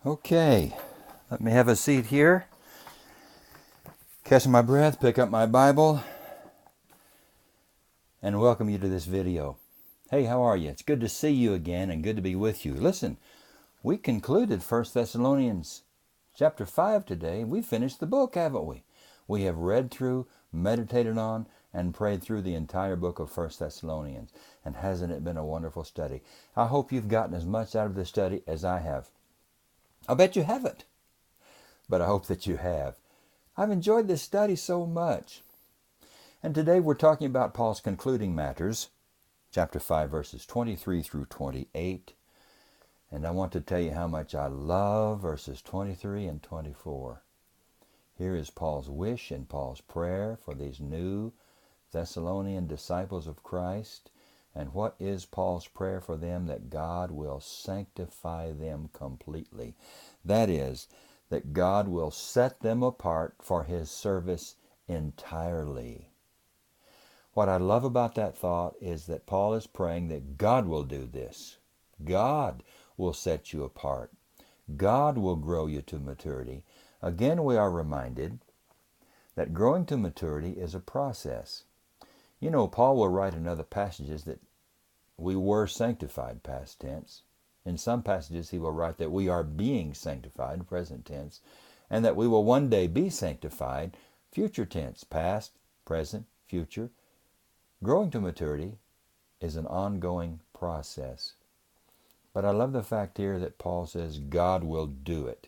Okay, let me have a seat here. Catch my breath, pick up my Bible, and welcome you to this video. Hey, how are you? It's good to see you again and good to be with you. Listen, we concluded 1 Thessalonians chapter 5 today. We finished the book, haven't we? We have read through, meditated on, and prayed through the entire book of 1 Thessalonians. And hasn't it been a wonderful study? I hope you've gotten as much out of this study as I have. I'll bet you haven't, but I hope that you have. I've enjoyed this study so much. And today we're talking about Paul's concluding matters, chapter 5, verses 23 through 28. And I want to tell you how much I love verses 23 and 24. Here is Paul's wish and Paul's prayer for these new Thessalonian disciples of Christ. And what is Paul's prayer for them? That God will sanctify them completely. That is, that God will set them apart for His service entirely. What I love about that thought is that Paul is praying that God will do this. God will set you apart. God will grow you to maturity. Again, we are reminded that growing to maturity is a process. You know, Paul will write in other passages that we were sanctified, past tense. In some passages he will write that we are being sanctified, present tense, and that we will one day be sanctified, future tense, past, present, future. Growing to maturity is an ongoing process. But I love the fact here that Paul says God will do it.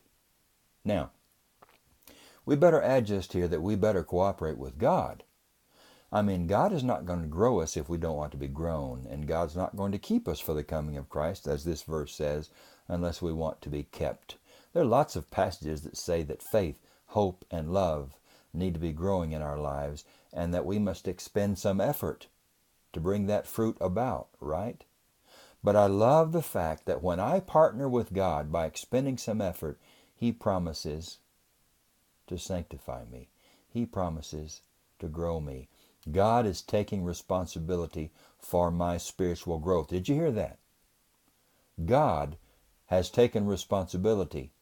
Now, we better add just here that we better cooperate with God. I mean, God is not going to grow us if we don't want to be grown, and God's not going to keep us for the coming of Christ, as this verse says, unless we want to be kept. There are lots of passages that say that faith, hope, and love need to be growing in our lives, and that we must expend some effort to bring that fruit about, right? But I love the fact that when I partner with God by expending some effort, He promises to sanctify me. He promises to grow me. God is taking responsibility for my spiritual growth. Did you hear that? God has taken responsibility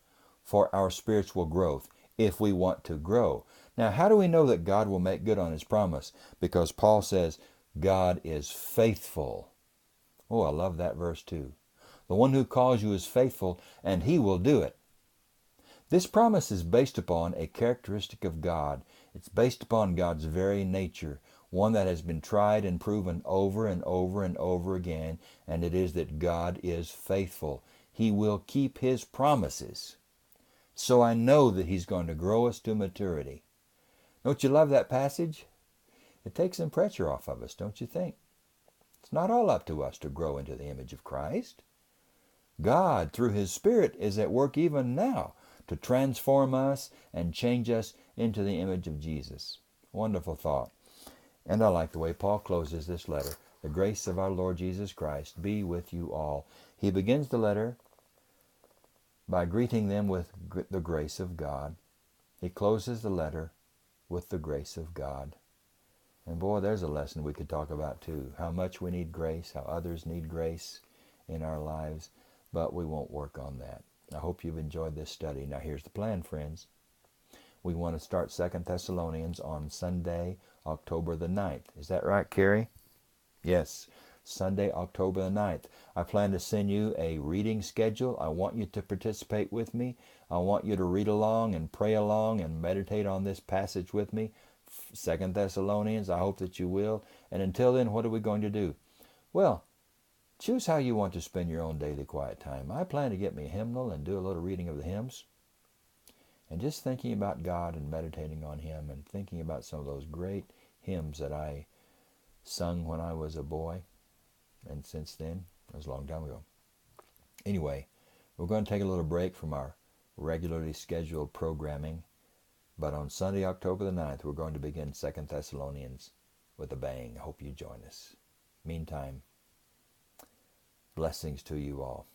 for our spiritual growth if we want to grow. Now, how do we know that God will make good on His promise? Because Paul says God is faithful. Oh, I love that verse too. The one who calls you is faithful, and He will do it. This promise is based upon a characteristic of God. It's based upon God's very nature, one that has been tried and proven over and over and over again, and it is that God is faithful. He will keep His promises. So I know that He's going to grow us to maturity. Don't you love that passage? It takes some pressure off of us, don't you think? It's not all up to us to grow into the image of Christ. God, through His Spirit, is at work even now to transform us and change us into the image of Jesus. Wonderful thought. And I like the way Paul closes this letter. The grace of our Lord Jesus Christ be with you all. He begins the letter by greeting them with the grace of God. He closes the letter with the grace of God. And boy, there's a lesson we could talk about too. How much we need grace, how others need grace in our lives. But we won't work on that. I hope you've enjoyed this study. Now here's the plan, friends. We want to start 2 Thessalonians on Sunday, October the 9th. Is that right, Carrie? Yes, Sunday, October the 9th. I plan to send you a reading schedule. I want you to participate with me. I want you to read along and pray along and meditate on this passage with me. 2 Thessalonians, I hope that you will. And until then, what are we going to do? Well, choose how you want to spend your own daily quiet time. I plan to get me a hymnal and do a little reading of the hymns. And just thinking about God and meditating on Him and thinking about some of those great hymns that I sung when I was a boy. And since then, it was a long time ago. Anyway, we're going to take a little break from our regularly scheduled programming. But on Sunday, October the 9th, we're going to begin 2 Thessalonians with a bang. I hope you join us. Meantime, blessings to you all.